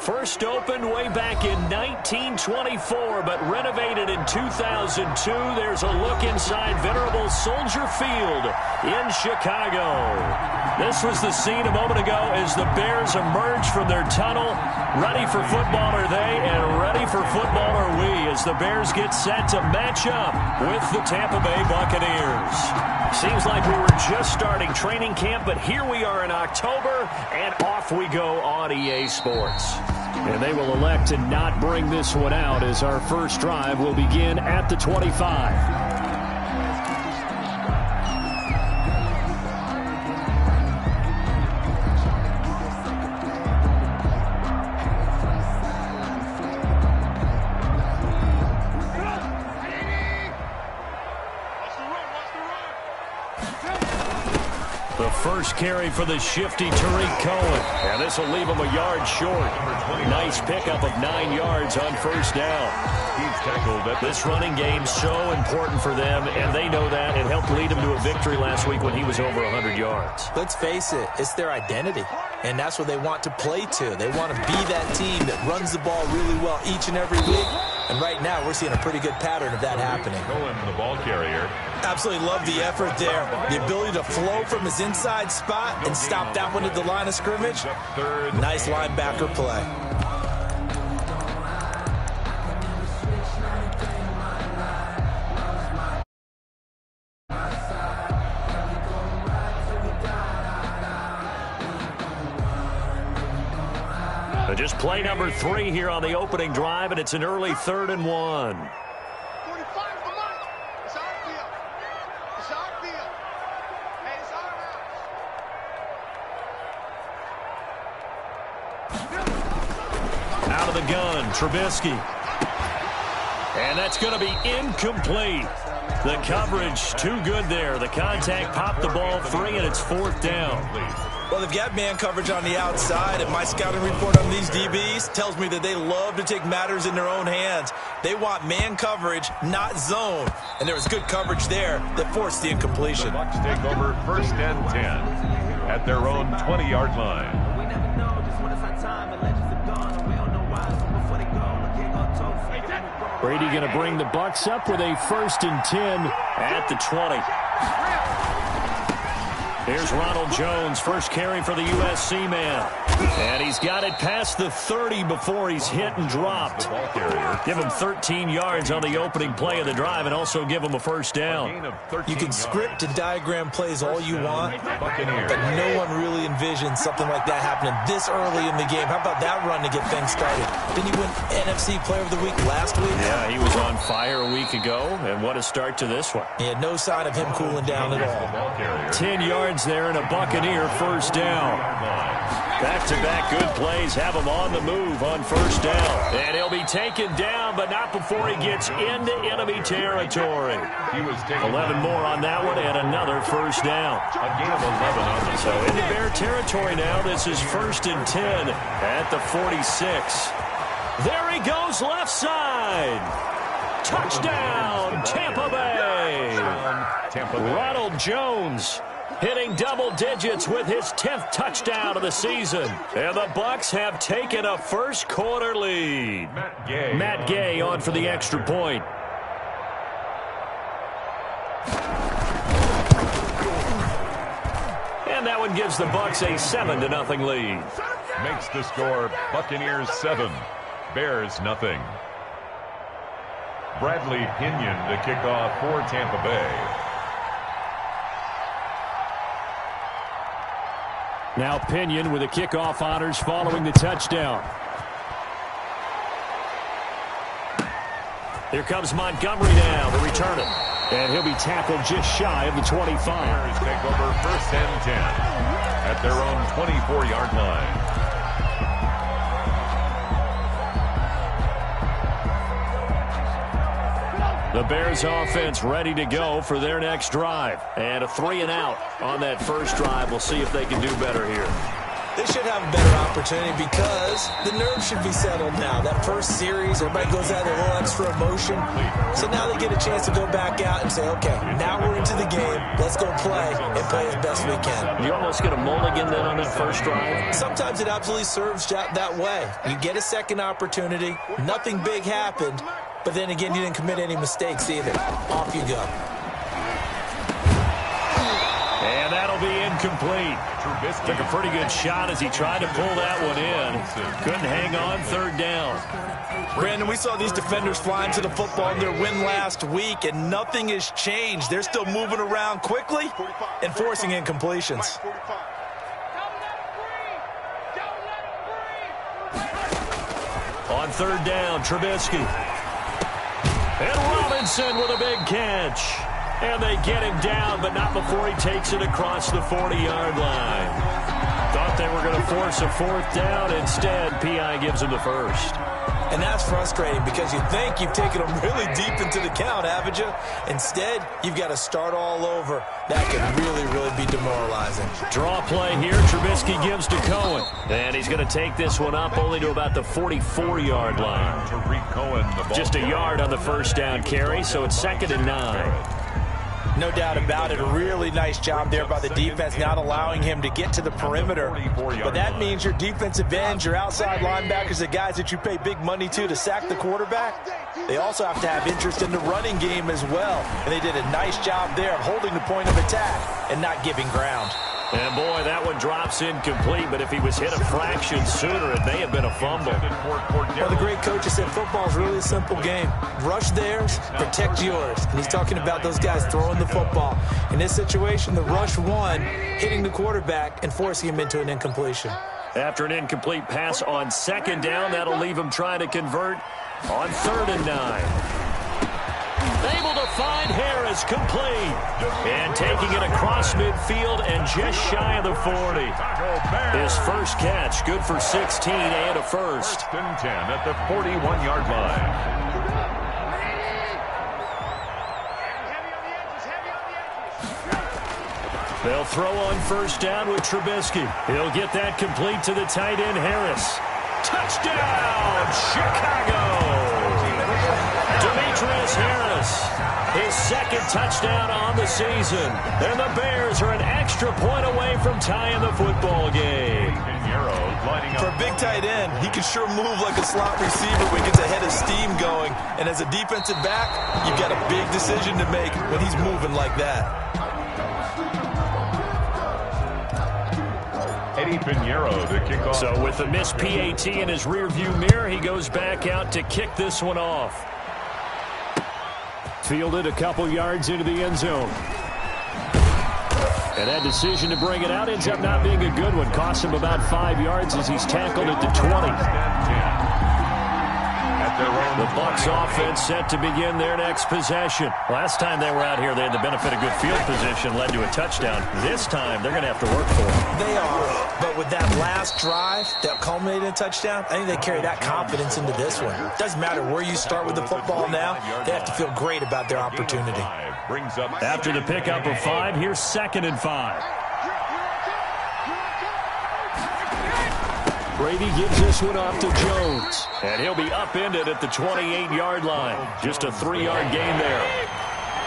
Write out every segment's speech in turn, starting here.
First opened way back in 1924, but renovated in 2002. There's a look inside venerable Soldier Field in Chicago. This was the scene a moment ago as the Bears emerge from their tunnel. Ready for football are they, and ready for football are we, as the Bears get set to match up with the Tampa Bay Buccaneers. Seems like we were just starting training camp, but here we are in October, and off we go on EA Sports. And they will elect to not bring this one out, as our first drive will begin at the 25. The first carry for the shifty Tariq Cohen. And this will leave him a yard short. Nice pickup of 9 yards on first down. He's tackled at this running game so important for them, and they know that. It helped lead them to a victory last week when he was over 100 yards. Let's face it, it's their identity, and that's what they want to play to. They want to be that team that runs the ball really well each and every week, and right now we're seeing a pretty good pattern of that happening. Cohen, the ball carrier. Absolutely love the effort there. The ability to flow from his inside spot and stop that one at the line of scrimmage. Nice linebacker play. Just play number 3 here on the opening drive, and it's an early 3rd and 1. Out of the gun, Trubisky. And that's going to be incomplete. The coverage too good there. The contact popped the ball free, and it's 4th down. Well, they've got man coverage on the outside, and my scouting report on these DBs tells me that they love to take matters in their own hands. They want man coverage, not zone. And there was good coverage there that forced the incompletion. The Bucs take over 1st and 10 at their own 20-yard line. Brady going to bring the Bucs up with a 1st and 10 at the 20. Here's Ronald Jones, first carry for the USC man. And he's got it past the 30 before he's hit and dropped. Give him 13 yards on the opening play of the drive and also give him a 1st down. You can script and diagram plays all you want, but no one really envisions something like that happening this early in the game. How about that run to get things started? Didn't he win NFC Player of the Week last week? Yeah, he was on fire a week ago, and what a start to this one. He had no sign of him cooling down at all. 10 yards there and a Buccaneer 1st down. Back-to-back good plays have him on the move on 1st down. And he'll be taken down, but not before he gets into enemy territory. 11 more on that one and another 1st down. A gain of 11 on the So into Bear territory now. This is 1st and 10 at the 46. There he goes left side. Touchdown, Tampa Bay. Ronald Jones hitting double digits with his 10th touchdown of the season. And the Bucs have taken a first quarter lead. Matt Gay on for the extra point. And that one gives the Bucs a 7-0 lead. Makes the score Buccaneers 7, Bears nothing. Bradley Pinion to kick off for Tampa Bay. Now Pinion with the kickoff honors following the touchdown. Here comes Montgomery now to return it. And he'll be tackled just shy of the 25. Bears take over 1st and 10 at their own 24-yard line. The Bears offense ready to go for their next drive. And a 3-and-out on that first drive. We'll see if they can do better here. They should have a better opportunity because the nerves should be settled now. That first series, everybody goes out with a little extra emotion. So now they get a chance to go back out and say, okay, now we're into the game. Let's go play and play as best we can. You almost get a mulligan then on that first drive? Sometimes it absolutely serves that way. You get a second opportunity. Nothing big happened. But then again, you didn't commit any mistakes either. Off you go. And that'll be incomplete. Took a pretty good shot as he tried to pull that one in. Couldn't hang on, third down. Brandon, we saw these defenders flying to the football in their win last week, and nothing has changed. They're still moving around quickly and forcing incompletions. On third down, Trubisky. And Robinson with a big catch. And they get him down, but not before he takes it across the 40-yard line. Thought they were going to force a fourth down. Instead, P.I. gives him the first. And that's frustrating because you think you've taken them really deep into the count, haven't you? Instead, you've got to start all over. That can really, really be demoralizing. Draw play here. Trubisky gives to Cohen. And he's going to take this one up only to about the 44-yard line. Just a yard on the first down carry, so it's 2nd and 9. No doubt about it. A really nice job there by the defense, not allowing him to get to the perimeter. But that means your defensive ends, your outside linebackers, the guys that you pay big money to sack the quarterback, they also have to have interest in the running game as well. And they did a nice job there of holding the point of attack and not giving ground. And boy, that one drops incomplete, but if he was hit a fraction sooner, it may have been a fumble. Well, the great coach has said football is really a simple game. Rush theirs, protect yours. And he's talking about those guys throwing the football. In this situation, the rush won, hitting the quarterback and forcing him into an incompletion. After an incomplete pass on 2nd down, that'll leave him trying to convert on 3rd and 9. Able to find Harris, complete. And taking it across midfield and just shy of the 40. His first catch, good for 16 and a first. 1st and 10 at the 41-yard line. They'll throw on 1st down with Trubisky. He'll get that complete to the tight end, Harris. Touchdown, Chicago! Demetrius Harris, his 2nd touchdown on the season. And the Bears are an extra point away from tying the football game. For a big tight end, he can sure move like a slot receiver when he gets a head of steam going. And as a defensive back, you've got a big decision to make when he's moving like that. Eddie Pinheiro to kick off. So with the missed PAT in his rearview mirror, he goes back out to kick this one off. Fielded a couple yards into the end zone. And that decision to bring it out ends up not being a good one. Cost him about 5 yards as he's tackled at the 20. The Bucs offense set to begin their next possession. Last time they were out here, they had the benefit of good field position, led to a touchdown. This time, they're going to have to work for it. They are, but with that last drive that culminated in a touchdown, I think they carry that confidence into this one. It doesn't matter where you start with the football now, they have to feel great about their opportunity. After the pickup of 5, here's 2nd and 5. Brady gives this one off to Jones. And he'll be upended at the 28-yard line. Just a 3-yard gain there.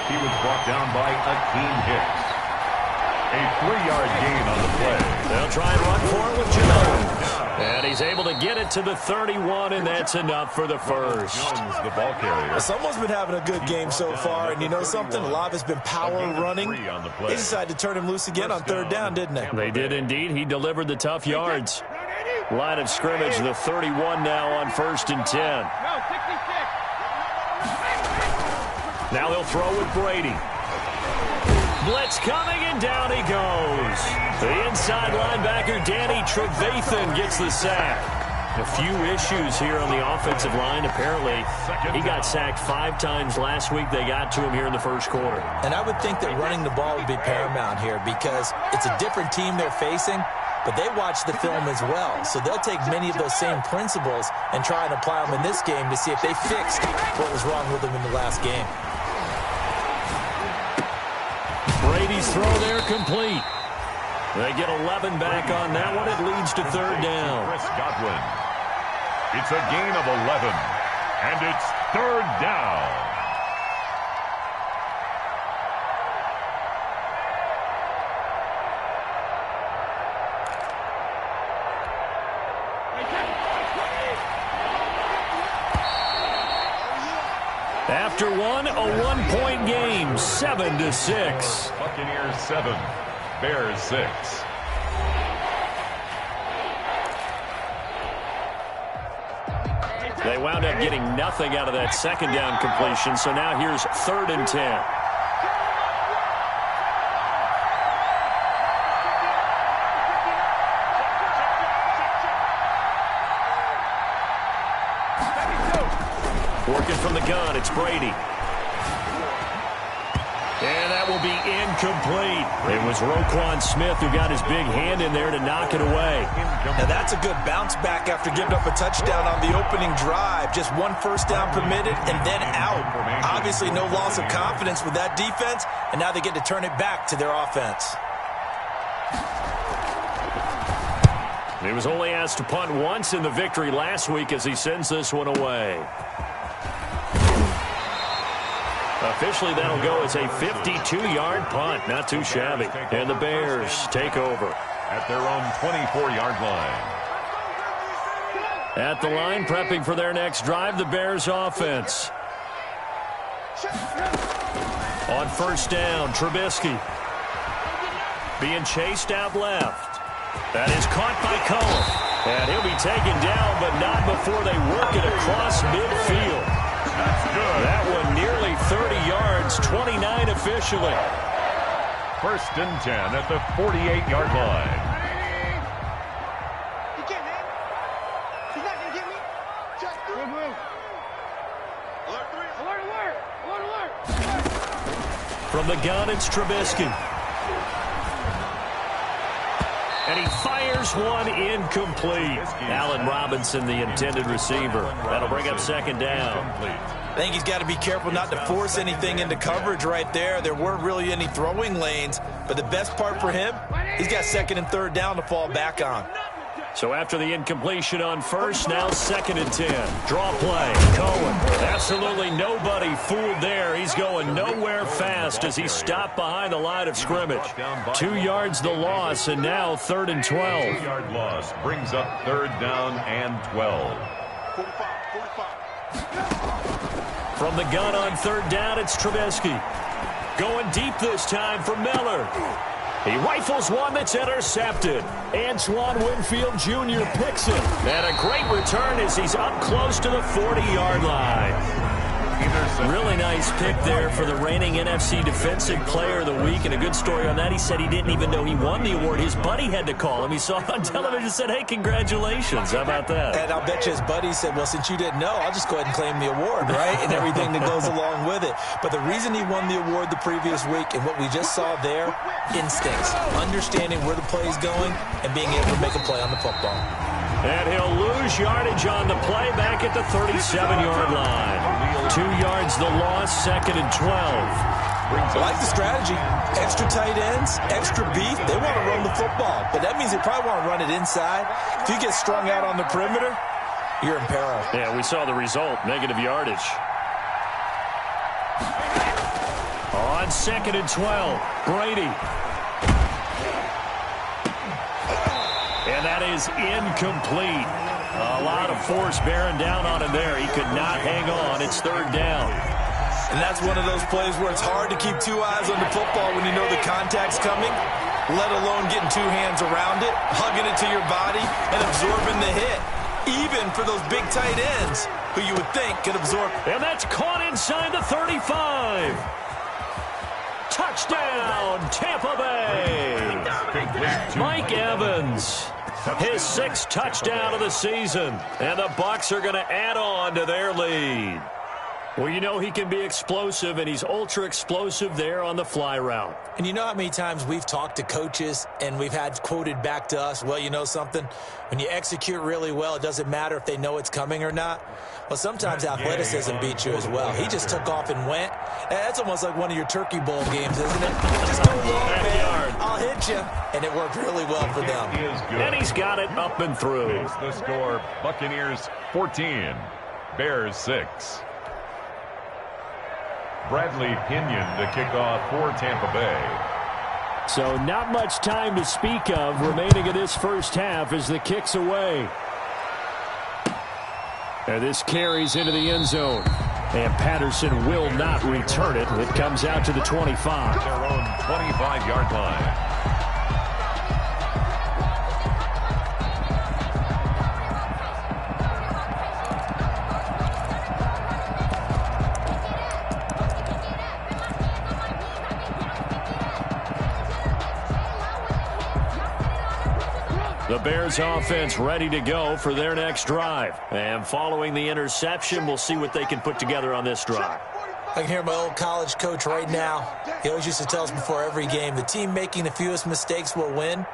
He was brought down by Akeem Hicks. A 3-yard gain on the play. They'll try and run for it with Jones. And he's able to get it to the 31, and that's enough for the first. Jones, the ball carrier. Someone's been having a good game so far, and you know something? A lot of it's been power running. They decided to turn him loose again on 3rd down, didn't they? They did indeed. He delivered the tough yards. Line of scrimmage, the 31 now on 1st and 10. Now they'll throw with Brady. Blitz coming, and down he goes. The inside linebacker, Danny Trevathan, gets the sack. A few issues here on the offensive line. Apparently, he got sacked 5 times last week. They got to him here in the first quarter. And I would think that running the ball would be paramount here because it's a different team they're facing, but they watch the film as well. So they'll take many of those same principles and try and apply them in this game to see if they fixed what was wrong with them in the last game. Brady's throw there complete. They get 11 back on that one. It leads to third down. Chris Godwin. It's a gain of 11, and it's third down. After one, a one-point game, 7-6. Buccaneers 7, Bears 6. They wound up getting nothing out of that second down completion, so now here's 3rd and 10. Working from the gun, it's Brady. And that will be incomplete. It was Roquan Smith who got his big hand in there to knock it away. Now that's a good bounce back after giving up a touchdown on the opening drive. Just one first down permitted and then out. Obviously no loss of confidence with that defense, and now they get to turn it back to their offense. He was only asked to punt once in the victory last week as he sends this one away. Officially, that'll go as a 52-yard punt. Not too shabby. And the Bears take over. At their own 24-yard line. At the line, prepping for their next drive, the Bears offense. On first down, Trubisky. Being chased out left. That is caught by Cullen. And he'll be taken down, but not before they work it across midfield. That's good. That one nearly 30 yards, 29 officially. 1st and 10 at the 48-yard line. You can't, man. He's not going to get me. Just do it. Alert, alert, alert, alert, alert. From the gun, it's Trubisky. And he fires one incomplete. Allen Robinson, the intended receiver. That'll bring up 2nd down. I think he's got to be careful not to force anything into coverage right there. There weren't really any throwing lanes, but the best part for him, he's got 2nd and 3rd down to fall back on. So after the incompletion on first, now 2nd and 10. Draw play, Cohen. Absolutely nobody fooled there. He's going nowhere fast as he stopped behind the line of scrimmage. 2 yards the loss, and now 3rd and 12. 2-yard loss brings up 3rd down and 12. From the gun on 3rd down, it's Trubisky. Going deep this time for Miller. He rifles one that's intercepted. Antoine Winfield Jr. picks it. And a great return as he's up close to the 40-yard line. Really nice pick there for the reigning NFC Defensive Player of the Week. And a good story on that, he said he didn't even know he won the award. His buddy had to call him. He saw it on television and said, hey, congratulations. How about that? And I'll bet you his buddy said, well, since you didn't know, I'll just go ahead and claim the award, right? And everything that goes along with it. But the reason he won the award the previous week and what we just saw there, instincts, understanding where the play is going and being able to make a play on the football. And he'll lose yardage on the play back at the 37-yard line. 2 yards the loss, 2nd and 12. I like the strategy. Extra tight ends, extra beef. They want to run the football, but that means they probably want to run it inside. If you get strung out on the perimeter, you're in peril. Yeah, we saw the result, negative yardage. On 2nd and 12, Brady. And that is incomplete. A lot of force bearing down on him there. He could not hang on. It's 3rd down. And that's one of those plays where it's hard to keep 2 eyes on the football when you know the contact's coming, let alone getting 2 hands around it, hugging it to your body, and absorbing the hit. Even for those big tight ends who you would think could absorb. And that's caught inside the 35. Touchdown, Tampa Bay. Mike Evans. His 6th touchdown of the season. And the Bucs are going to add on to their lead. Well, you know he can be explosive, and he's ultra-explosive there on the fly route. And you know how many times we've talked to coaches and we've had quoted back to us, well, you know something? When you execute really well, it doesn't matter if they know it's coming or not. Well, sometimes athleticism beats you as well. He just took off and went. That's almost like one of your Turkey Bowl games, isn't it? Just go long, man. I'll hit you, and it worked really well for them. And he's got it up and through. It's the score, Buccaneers 14, Bears 6. Bradley Pinion to kick off for Tampa Bay. So not much time to speak of remaining in this first half as the kick's away. And this carries into the end zone. And Patterson will not return it. It comes out to the 25. Their own 25-yard line. The Bears offense ready to go for their next drive. And following the interception, we'll see what they can put together on this drive. I can hear my old college coach right now. He always used to tell us before every game, the team making the fewest mistakes will win.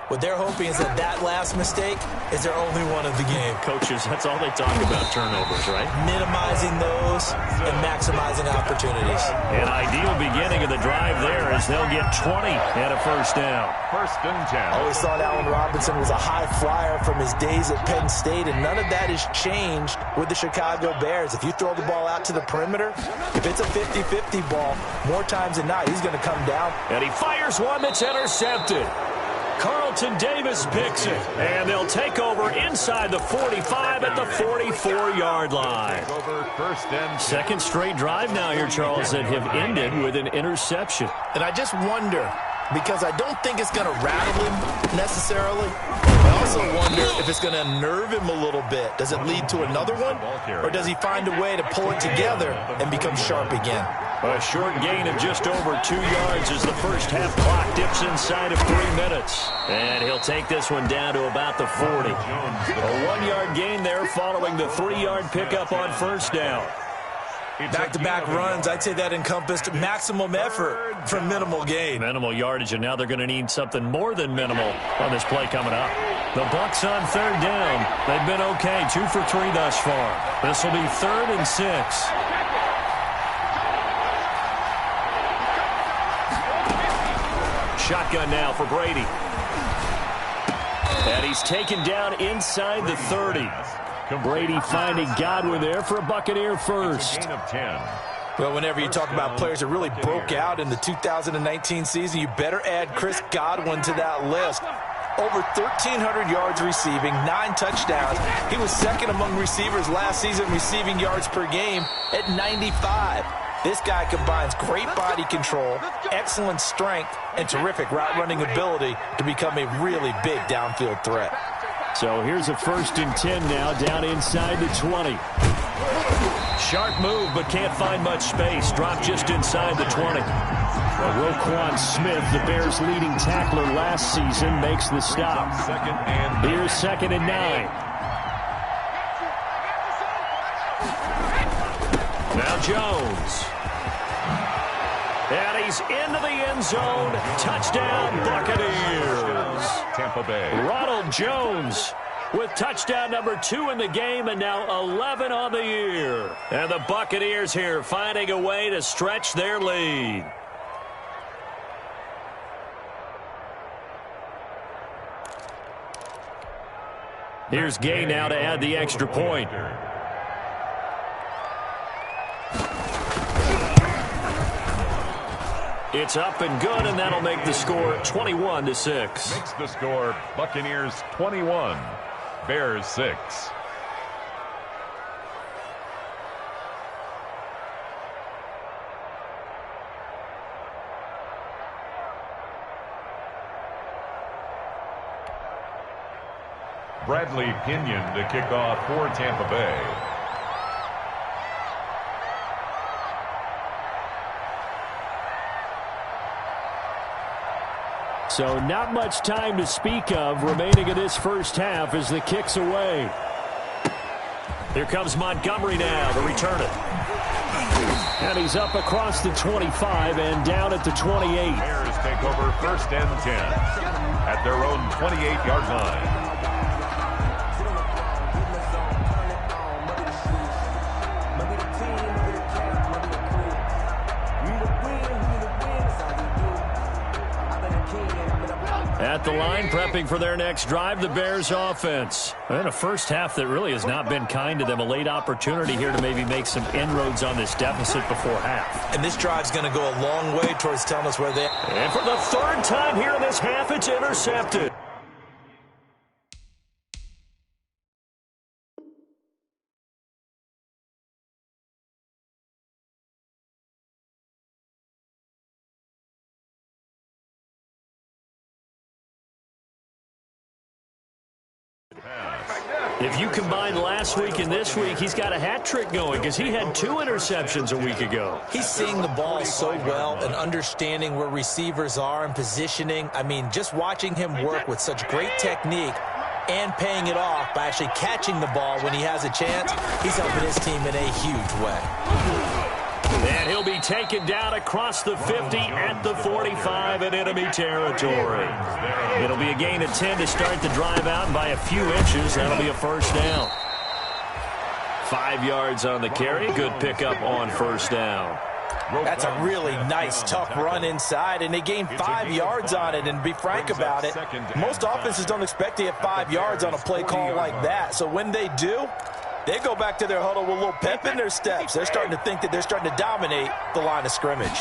What they're hoping is that that last mistake is their only one of the game. Coaches, that's all they talk about, turnovers, right? Minimizing those and maximizing opportunities. An ideal beginning of the drive there as they'll get 20 and a first down. First and 10. I always thought Allen Robinson was a high flyer from his days at Penn State, and none of that has changed with the Chicago Bears. If you throw the ball out to the perimeter, if it's a 50-50 ball, more times than not, he's going to come down. And he fires one that's intercepted. Carlton Davis picks it, and they'll take over inside the 45 at the 44-yard line. First and Second straight drive now here, Charles, that have ended with an interception. And I just wonder, because I don't think it's going to rattle him necessarily. I also wonder if it's going to unnerve him a little bit. Does it lead to another one? Or does he find a way to pull it together and become sharp again? A short gain of just over 2 yards as the first half clock dips inside of 3 minutes. And he'll take this one down to about the 40. A 1-yard gain there following the 3-yard pickup on first down. Back-to-back runs, I'd say that encompassed maximum effort for minimal gain. Minimal yardage, and now they're going to need something more than minimal on this play coming up. The Bucs on third down. They've been okay, 2 for 3 thus far. This will be 3rd and 6. Shotgun now for Brady. And he's taken down inside the 30. Brady finding Godwin there for a Buccaneer first. Gain of 10. Well, whenever you talk about players that really broke out in the 2019 season, you better add Chris Godwin to that list. Over 1,300 yards receiving, 9 touchdowns. He was second among receivers last season receiving yards per game at 95. This guy combines great body control, excellent strength, and terrific route running ability to become a really big downfield threat. So here's a 1st and 10 now, down inside the 20. Sharp move, but can't find much space. Dropped just inside the 20. Well, Roquan Smith, the Bears' leading tackler last season, makes the stop. Here's 2nd and 9. Now Jones. And he's into the end zone. Touchdown, Buccaneers. Tampa Bay. Ronald Jones with touchdown number 2 in the game, and now 11 on the year. And the Buccaneers here finding a way to stretch their lead. Here's Gay now to add the extra point. It's up and good, and that'll make the score 21-6. Makes the score Buccaneers 21, Bears 6. Bradley Pinion to kick off for Tampa Bay. So not much time to speak of remaining in this first half as the kick's away. Here comes Montgomery now to return it. And he's up across the 25 and down at the 28. Bears take over 1st and 10 at their own 28-yard line. at the line, prepping for their next drive, the Bears offense. And a first half that really has not been kind to them. A late opportunity here to maybe make some inroads on this deficit before half. And this drive's going to go a long way towards telling us where they are. And for the third time here in this half, it's intercepted. If you combine last week and this week, he's got a hat trick going because he had 2 interceptions a week ago. He's seeing the ball so well and understanding where receivers are and positioning. I mean, just watching him work with such great technique and paying it off by actually catching the ball when he has a chance, he's helping his team in a huge way. And he'll be taken down across the 50 at the 45 in enemy territory. It'll be a gain of 10 to start the drive out, and by a few inches, that'll be a first down. 5 yards on the carry. Good pickup on first down. That's a really nice, tough run inside, and they gained 5 yards on it. And to be frank about it, most offenses don't expect to get 5 yards on a play call like that. So when they do, they go back to their huddle with a little pep in their steps. They're starting to think that they're starting to dominate the line of scrimmage.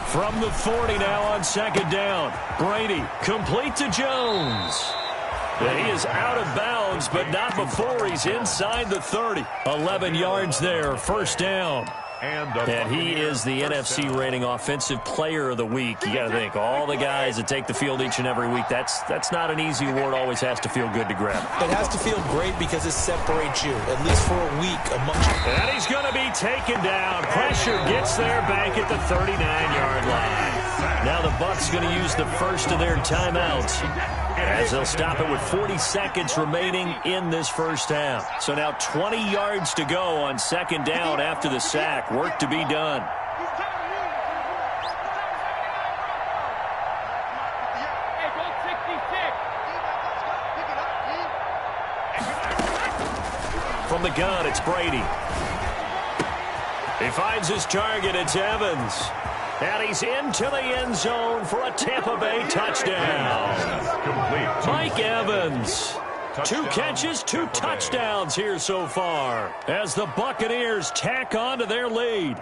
From the 40 now on second down. Brady complete to Jones. And he is out of bounds, but not before he's inside the 30. 11 yards there, first down. And he is the NFC rating offensive player of the week. You got to think, all the guys that take the field each and every week, that's not an easy award. Always has to feel good to grab. It has to feel great because it separates you, at least for a week. And he's going to be taken down. Pressure gets there back at the 39-yard line. Now the Bucs going to use the first of their timeouts, as they'll stop it with 40 seconds remaining in this first half. So now 20 yards to go on second down after the sack. Work to be done. From the gun, it's Brady. He finds his target. It's Evans. And he's into the end zone for a Tampa Bay touchdown. Mike Evans. 2 catches, 2 touchdowns here so far as the Buccaneers tack on to their lead.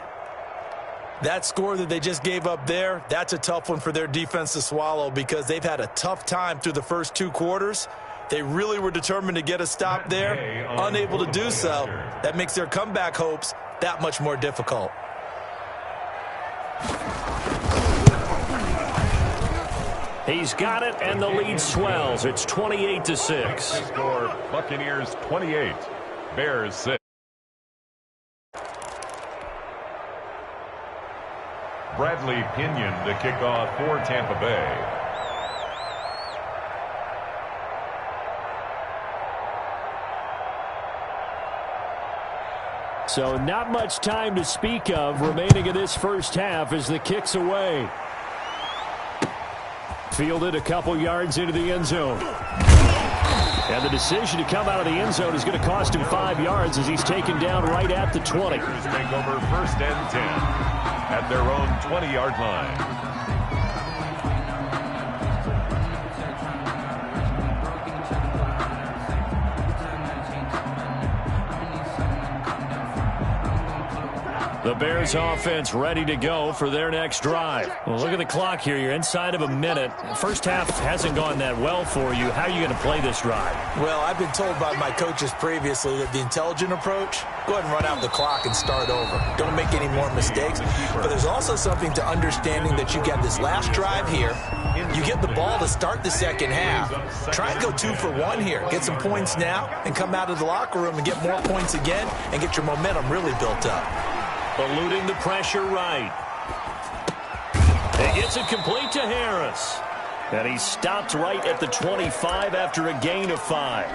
That score that they just gave up there, that's a tough one for their defense to swallow because they've had a tough time through the first 2 quarters. They really were determined to get a stop there, unable to do so. That makes their comeback hopes that much more difficult. He's got it, and the lead swells. It's 28-6. Score, Buccaneers 28, Bears 6. Bradley Pinion to kick off for Tampa Bay. So not much time to speak of remaining in this first half as the kick's away. Fielded a couple yards into the end zone. And the decision to come out of the end zone is going to cost him 5 yards as he's taken down right at the 20. Take over first and 10 at their own 20-yard line. The Bears offense ready to go for their next drive. Well, look at the clock here. You're inside of a minute. First half hasn't gone that well for you. How are you going to play this drive? Well, I've been told by my coaches previously that the intelligent approach, go ahead and run out the clock and start over. Don't make any more mistakes. But there's also something to understanding that you get this last drive here. You get the ball to start the second half. Try and go 2 for 1 here. Get some points now and come out of the locker room and get more points again and get your momentum really built up. Eluding the pressure right. He gets it complete to Harris. And he stopped right at the 25 after a gain of 5.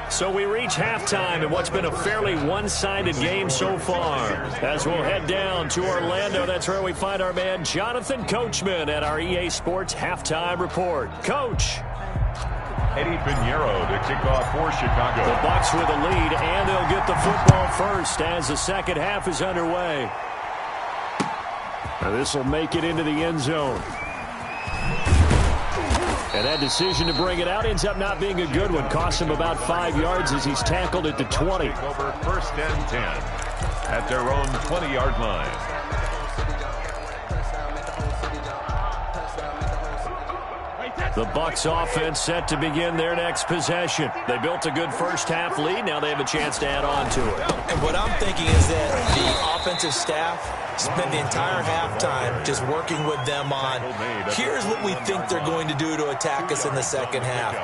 So we reach halftime in what's been a fairly one-sided game so far. As we'll head down to Orlando, that's where we find our man Jonathan Coachman at our EA Sports Halftime Report. Coach. Eddie Pinheiro to kick off for Chicago. The Bucs with a lead, and they'll get the football first as the second half is underway. This will make it into the end zone. And that decision to bring it out ends up not being a good one. Costs him about 5 yards as he's tackled at the 20. Over 1st and 10 at their own 20-yard line. The Bucs offense set to begin their next possession. They built a good first half lead. Now they have a chance to add on to it. And what I'm thinking is that the offensive staff spent the entire halftime just working with them on, here's what we think they're going to do to attack us in the second half.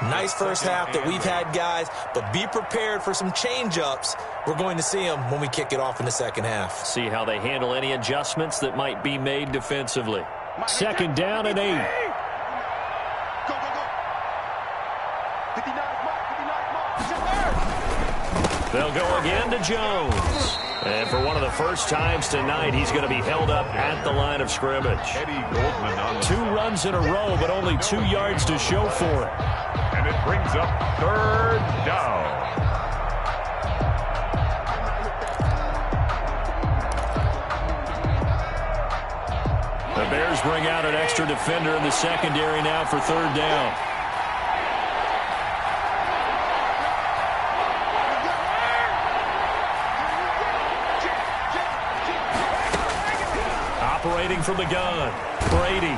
Nice first half that we've had, guys, but be prepared for some change-ups. We're going to see them when we kick it off in the second half. See how they handle any adjustments that might be made defensively. Second down and 8. Go, go, go. 59 mark, 59 mark. They'll go again to Jones. And for one of the first times tonight, he's going to be held up at the line of scrimmage. Eddie Goldman on the 2 runs in a row, but only 2 yards to show for it. and it brings up 3rd down. The Bears bring out an extra defender in the secondary now for 3rd down. Operating from the gun, Brady.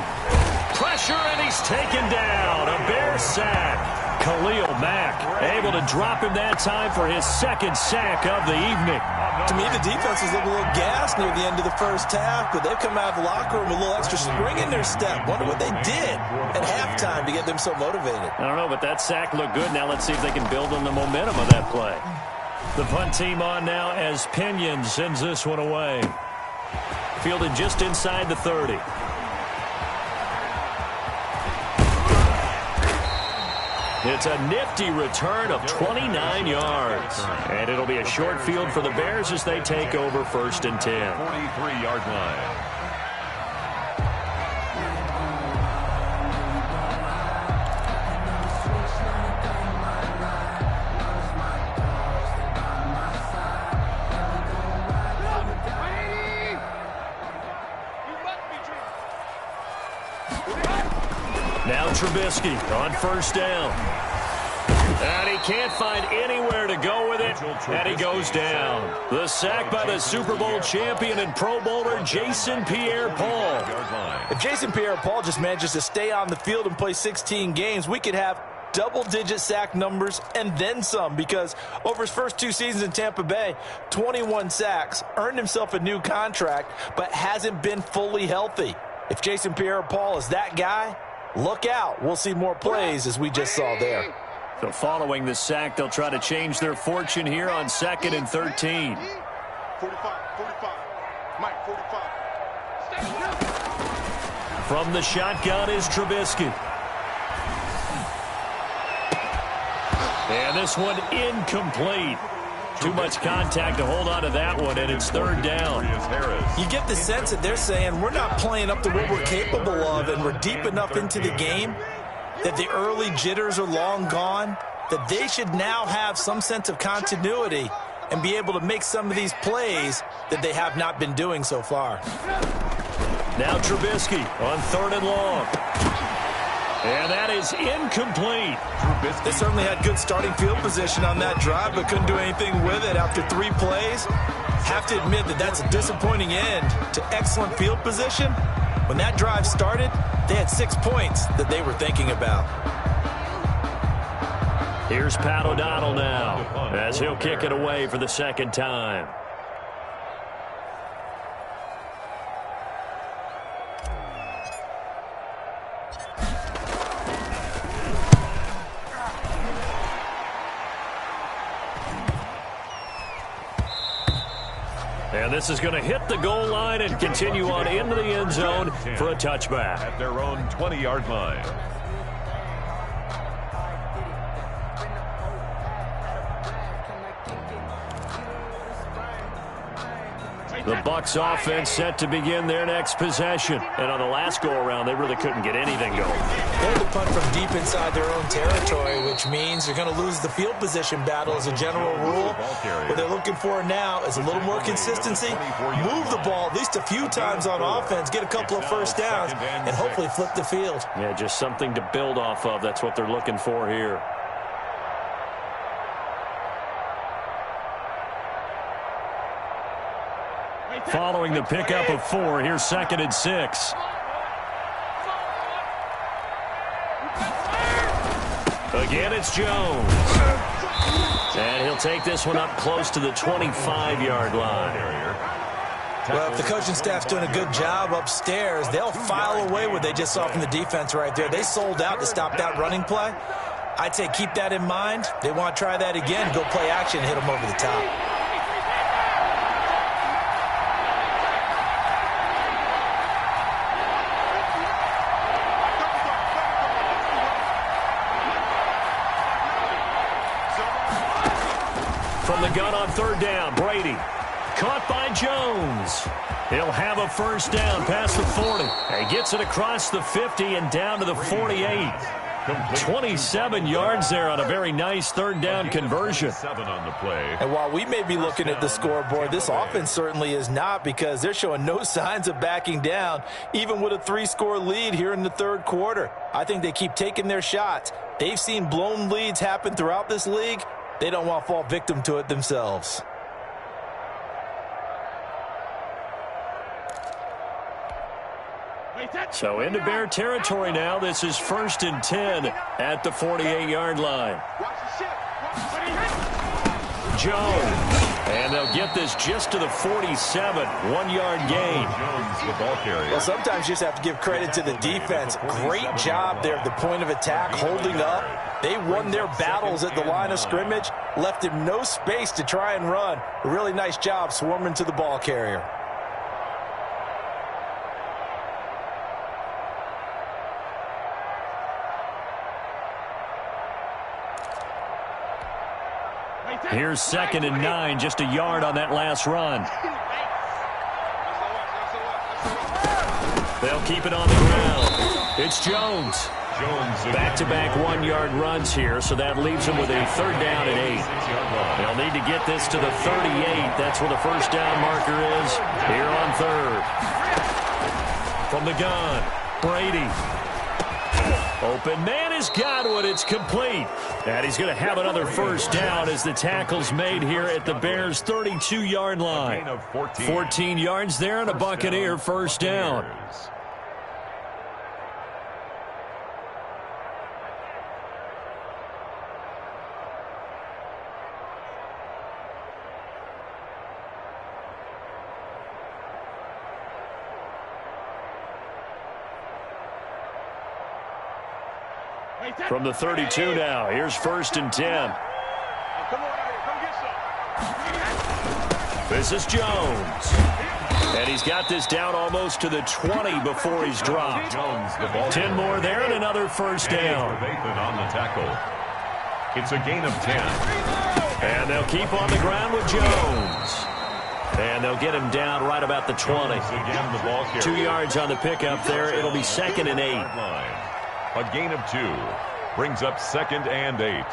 Pressure, and he's taken down. A Bear sack. Khalil Mack able to drop him that time for his 2nd sack of the evening. To me, the defense was looking a little gassed near the end of the first half, but they've come out of the locker room with a little extra spring in their step. Wonder what they did at halftime to get them so motivated. I don't know, but that sack looked good. Now let's see if they can build on the momentum of that play. The punt team on now as Pinion sends this one away. Fielded just inside the 30. It's a nifty return of 29 yards. And it'll be a short field for the Bears as they take over 1st and 10. 43-yard line. Now Trubisky on 1st down. And he can't find anywhere to go with it, and he goes down. The sack by the Super Bowl champion and Pro Bowler Jason Pierre-Paul. If Jason Pierre-Paul just manages to stay on the field and play 16 games, we could have double-digit sack numbers and then some, because over his first 2 seasons in Tampa Bay, 21 sacks, earned himself a new contract, but hasn't been fully healthy. If Jason Pierre-Paul is that guy, look out. We'll see more plays as we just saw there. So following the sack, they'll try to change their fortune here on 2nd and 13. 45. Mike, 45. From the shotgun is Trubisky. And this one incomplete. Too much contact to hold on to that one, and it's 3rd down. You get the sense that they're saying we're not playing up to what we're capable of, and we're deep enough into the game that the early jitters are long gone, that they should now have some sense of continuity and be able to make some of these plays that they have not been doing so far. Now Trubisky on 3rd and long. And that is incomplete. They certainly had good starting field position on that drive, but couldn't do anything with it after 3 plays. Have to admit that that's a disappointing end to excellent field position. When that drive started, they had 6 points that they were thinking about. Here's Pat O'Donnell now as he'll kick it away for the 2nd time. And this is going to hit the goal line and continue on into the end zone for a touchback. At their own 20-yard line. The Bucs offense set to begin their next possession. And on the last go-around, they really couldn't get anything going. They had to punt from deep inside their own territory, which means you're going to lose the field position battle as a general rule. What they're looking for now is a little more consistency, move the ball at least a few times on offense, get a couple of first downs, and hopefully flip the field. Yeah, just something to build off of. That's what they're looking for here. Following the pickup of 4, here's 2nd and 6. Again, it's Jones. And he'll take this one up close to the 25-yard line. Well, if the coaching staff's doing a good job upstairs, they'll file away what they just saw from the defense right there. They sold out to stop that running play. I'd say keep that in mind. They want to try that again, go play action, and hit them over the top. From the gun on 3rd down, Brady. Caught by Jones. He'll have a first down past the 40. He gets it across the 50 and down to the 48. 27 yards there on a very nice 3rd down conversion. And while we may be looking at the scoreboard, this offense certainly is not, because they're showing no signs of backing down, even with a 3-score lead here in the 3rd quarter. I think they keep taking their shots. They've seen blown leads happen throughout this league. They don't want to fall victim to it themselves. So into Bear territory now. This is 1st and 10 at the 48-yard line. Jones. And they'll get this just to the 47. 1-yard gain. Well, sometimes you just have to give credit to the defense. Great job there at the point of attack, holding up. They won their battles at the line of scrimmage, left him no space to try and run. A really nice job swarming to the ball carrier. Here's 2nd and 9, just a yard on that last run. They'll keep it on the ground. It's Jones. Back-to-back 1-yard runs here, so that leaves them with a 3rd down and 8. They'll need to get this to the 38. That's where the first down marker is here on 3rd. From the gun, Brady. Open man has got one. It's complete. And he's going to have another first down as the tackle's made here at the Bears' 32-yard line. 14 yards there and a Buccaneer first down. From the 32 now, here's 1st and 10. This is Jones. And he's got this down almost to the 20 before he's dropped. 10 more there and another first down. On the tackle. It's a gain of 10. And they'll keep on the ground with Jones. And they'll get him down right about the 20. 2 yards on the pickup there. It'll be 2nd and 8. A gain of 2 brings up 2nd and 8.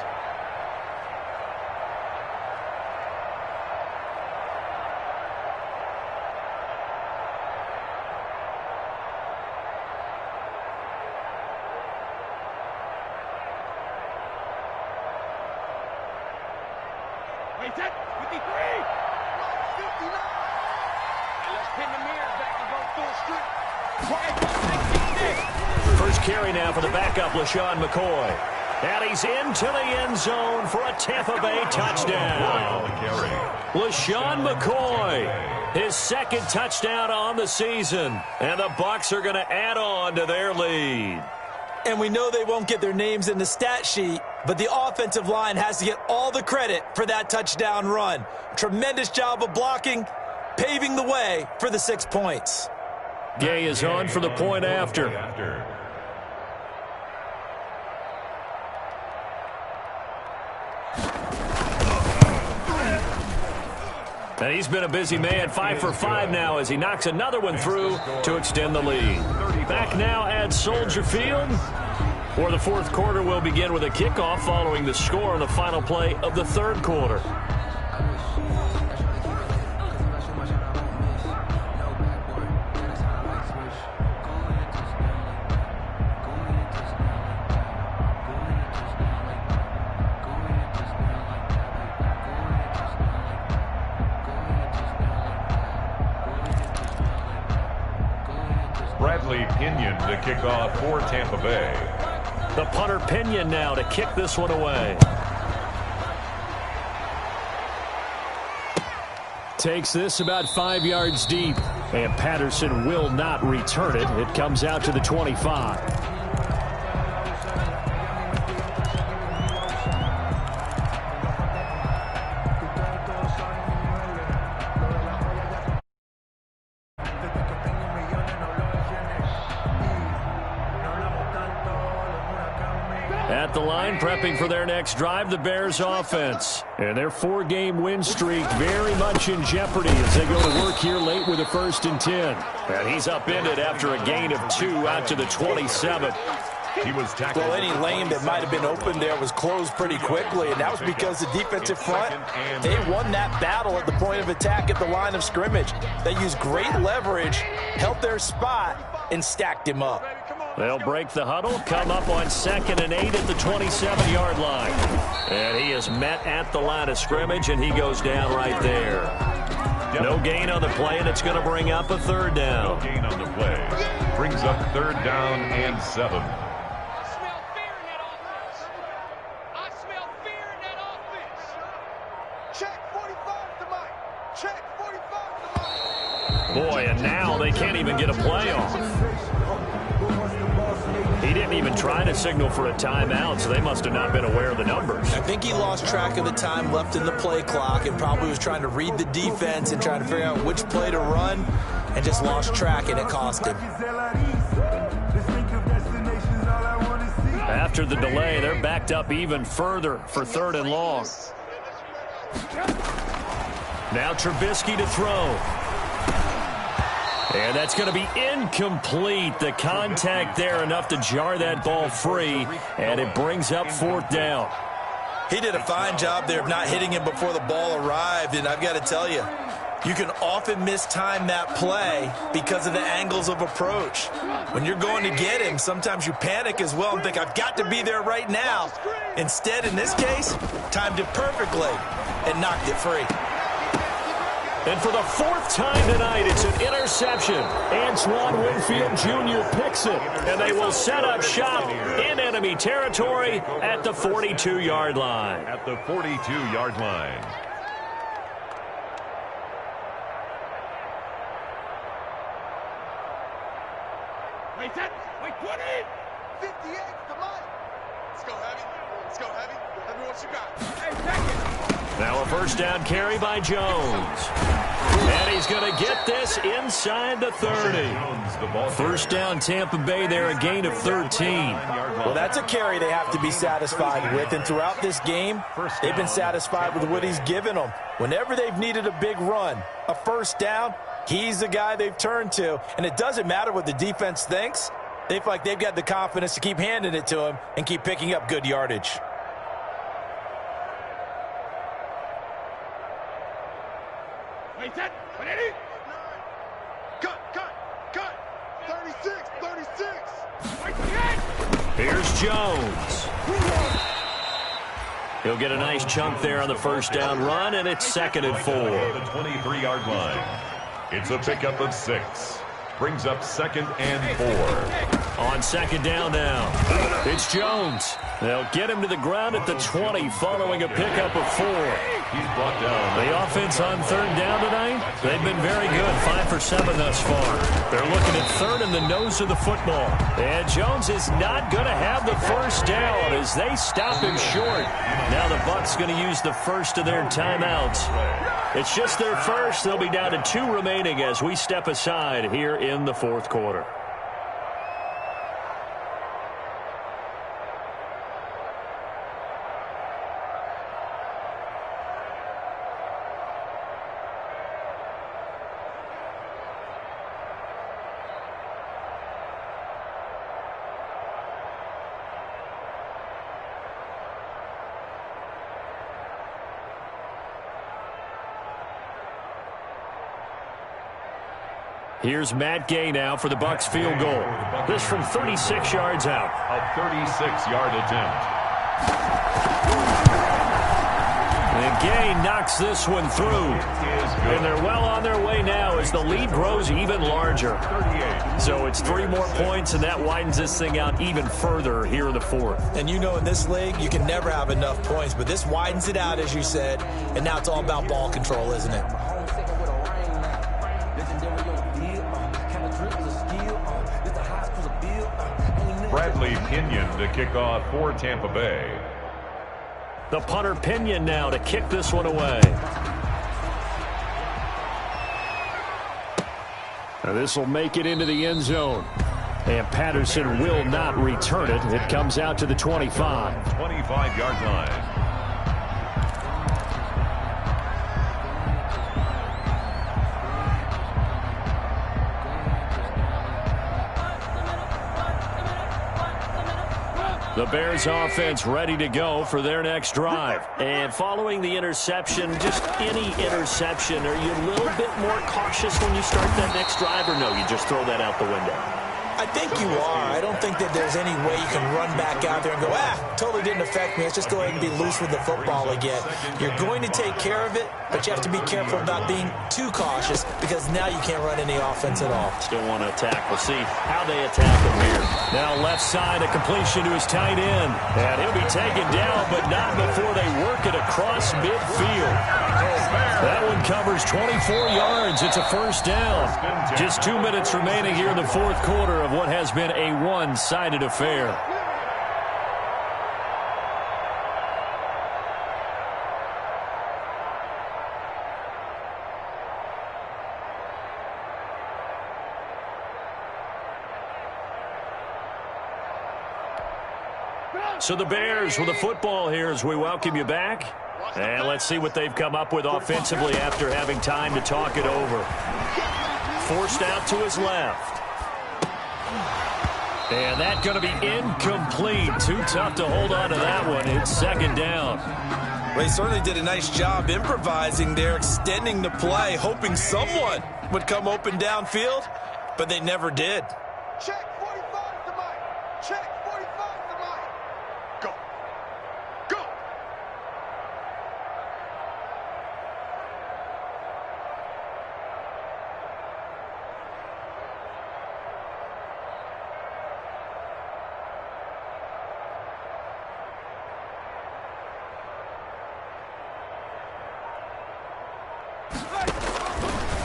Wait, that 53. 59. Let's pin the mirrors back and go full strip. First carry now for the backup, LaShawn McCoy. And he's into the end zone for a Tampa Bay touchdown. LaShawn McCoy, his 2nd touchdown on the season. And the Bucs are going to add on to their lead. And we know they won't get their names in the stat sheet, but the offensive line has to get all the credit for that touchdown run. Tremendous job of blocking, paving the way for the 6 points. Gay is on for the point after. And he's been a busy man, 5 for 5 now as he knocks another one through to extend the lead. Back now at Soldier Field, where the fourth quarter will begin with a kickoff following the score on the final play of the third quarter. Pinion to kick off for Tampa Bay. The punter Pinion now to kick this one away. Takes this about 5 yards deep, and Patterson will not return it. It comes out to the 25. At the line, prepping for their next drive, the Bears offense. And their 4-game win streak very much in jeopardy as they go to work here late with a 1st and 10. And he's upended after a gain of 2 out to the 27. He was tackled. Well, any lane that might have been open there was closed pretty quickly, and that was because the defensive front, they won that battle at the point of attack at the line of scrimmage. They used great leverage, held their spot, and stacked him up. They'll break the huddle, come up on 2nd and 8 at the 27-yard line. And he is met at the line of scrimmage, and he goes down right there. No gain on the play, and it's going to bring up a 3rd down. No gain on the play. Brings up 3rd down and 7. I smell fear in that offense. I smell fear in that offense. Check 45 to Mike. Check 45 to Mike. Boy, and now they can't even get a play off. He didn't even try to signal for a timeout, so they must have not been aware of the numbers. I think he lost track of the time left in the play clock and probably was trying to read the defense and trying to figure out which play to run and just lost track, and it cost him. After the delay, they're backed up even further for 3rd and long. Now Trubisky to throw. And that's going to be incomplete. The contact there enough to jar that ball free, and it brings up 4th down. He did a fine job there of not hitting him before the ball arrived, and I've got to tell you, you can often mistime that play because of the angles of approach. When you're going to get him, sometimes you panic as well and think, I've got to be there right now. Instead, in this case, timed it perfectly and knocked it free. And for the 4th time tonight, it's an interception. Antoine Winfield Jr. picks it, and they will set up shop in enemy territory at the 42-yard line. At the 42-yard line. Wait, 20. 58 to Mike. Let's go heavy. Let's go heavy. Heavy, what you got? Hey, second. Now a 1st down carry by Jones. And he's going to get this inside the 30. 1st down Tampa Bay there, a gain of 13. Well, that's a carry they have to be satisfied with, and throughout this game, they've been satisfied with what he's given them. Whenever they've needed a big run, a 1st down, he's the guy they've turned to. And it doesn't matter what the defense thinks. They feel like they've got the confidence to keep handing it to him and keep picking up good yardage. Wait, 20. Cut. 36. Wait, 28. Here's Jones. He'll get a nice chunk there on the 1st down run, and it's 2nd and 4. The 23-yard line. It's a pickup of 6. Brings up 2nd and 4. On 2nd down now, it's Jones. They'll get him to the ground at the 20 following a pickup of 4. He's brought down. The offense on 3rd down tonight, they've been very good, 5 for 7 thus far. They're looking at 3rd in the nose of the football. And Jones is not going to have the 1st down as they stop him short. Now the Bucs going to use the 1st of their timeouts. It's just their 1st. They'll be down to 2 remaining as we step aside here in the 4th quarter. Here's Matt Gay now for the Bucs field goal. This from 36 yards out. A 36-yard attempt. And Gay knocks this one through. And they're well on their way now as the lead grows even larger. So it's 3 more points, and that widens this thing out even further here in the fourth. And you know in this league, you can never have enough points, but this widens it out, as you said, and now it's all about ball control, isn't it? Bradley Pinion to kick off for Tampa Bay. The punter Pinion now to kick this one away. Now this will make it into the end zone. And Patterson will not return it. It comes out to the 25. 25-yard line. The Bears offense ready to go for their next drive. And following the interception, just any interception, are you a little bit more cautious when you start that next drive, or no, you just throw that out the window? I think you are. I don't think that there's any way you can run back out there and go, totally didn't affect me. Let's just go ahead and be loose with the football again. You're going to take care of it, but you have to be careful about being too cautious because now you can't run any offense at all. Still want to attack. We'll see how they attack him here. Now left side, a completion to his tight end. And he'll be taken down, but not before they work it across midfield. That one covers 24 yards. It's a first down. Just 2 minutes remaining here in the fourth quarter of what has been a one-sided affair. So the Bears with the football here as we welcome you back. And let's see what they've come up with offensively after having time to talk it over. Forced out to his left. And that's going to be incomplete. Too tough to hold on to that one. It's second down. They certainly did a nice job improvising there, extending the play, hoping someone would come open downfield, but they never did. Check 45 to Mike. Check 45 to Mike. Go. Go.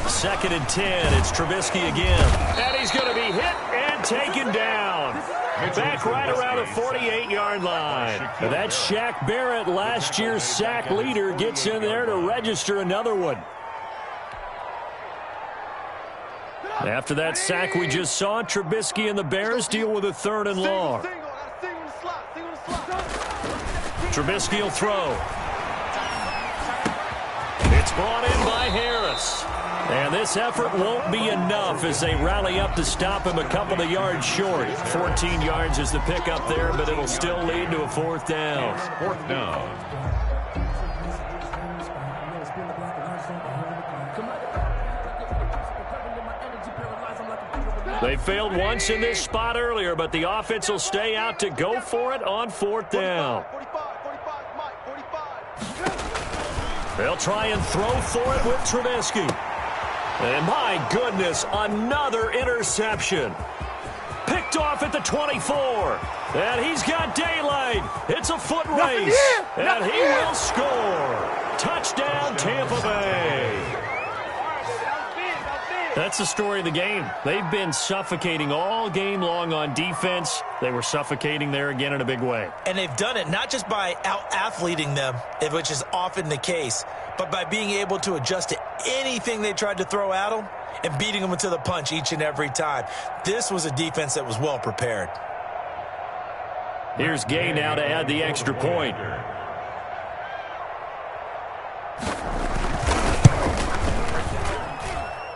Second and 10. It's Trubisky again. And he's going to be hit and taken down. Back right around the 48-yard line. That's Shaq Barrett, last year's sack leader, gets in there to register another one. After that sack we just saw, Trubisky and the Bears deal with a third and long. Trubisky will throw. It's brought in by Harris. And this effort won't be enough as they rally up to stop him a couple of yards short. 14 yards is the pickup there, but it'll still lead to a fourth down. Fourth down. They failed once in this spot earlier, but the offense will stay out to go for it on fourth down. 45, They'll try and throw for it with Trubisky. And my goodness, another interception. Picked off at the 24. And he's got daylight. It's a foot race. And he will score. Touchdown, Tampa Bay. That's the story of the game. They've been suffocating all game long on defense. They were suffocating there again in a big way. And they've done it not just by out-athleting them, which is often the case, but by being able to adjust to anything they tried to throw at them and beating them into the punch each and every time. This was a defense that was well prepared. Here's Gay now to add the extra point.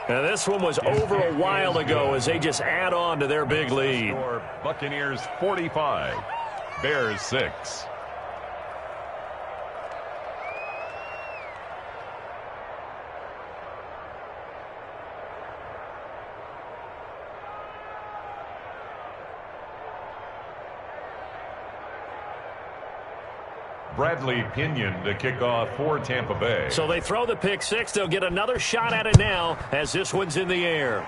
Now this one was over a while ago as they just add on to their big lead. Buccaneers 45, Bears 6. Bradley Pinion to kick off for Tampa Bay. So they throw the pick six. They'll get another shot at it now as this one's in the air.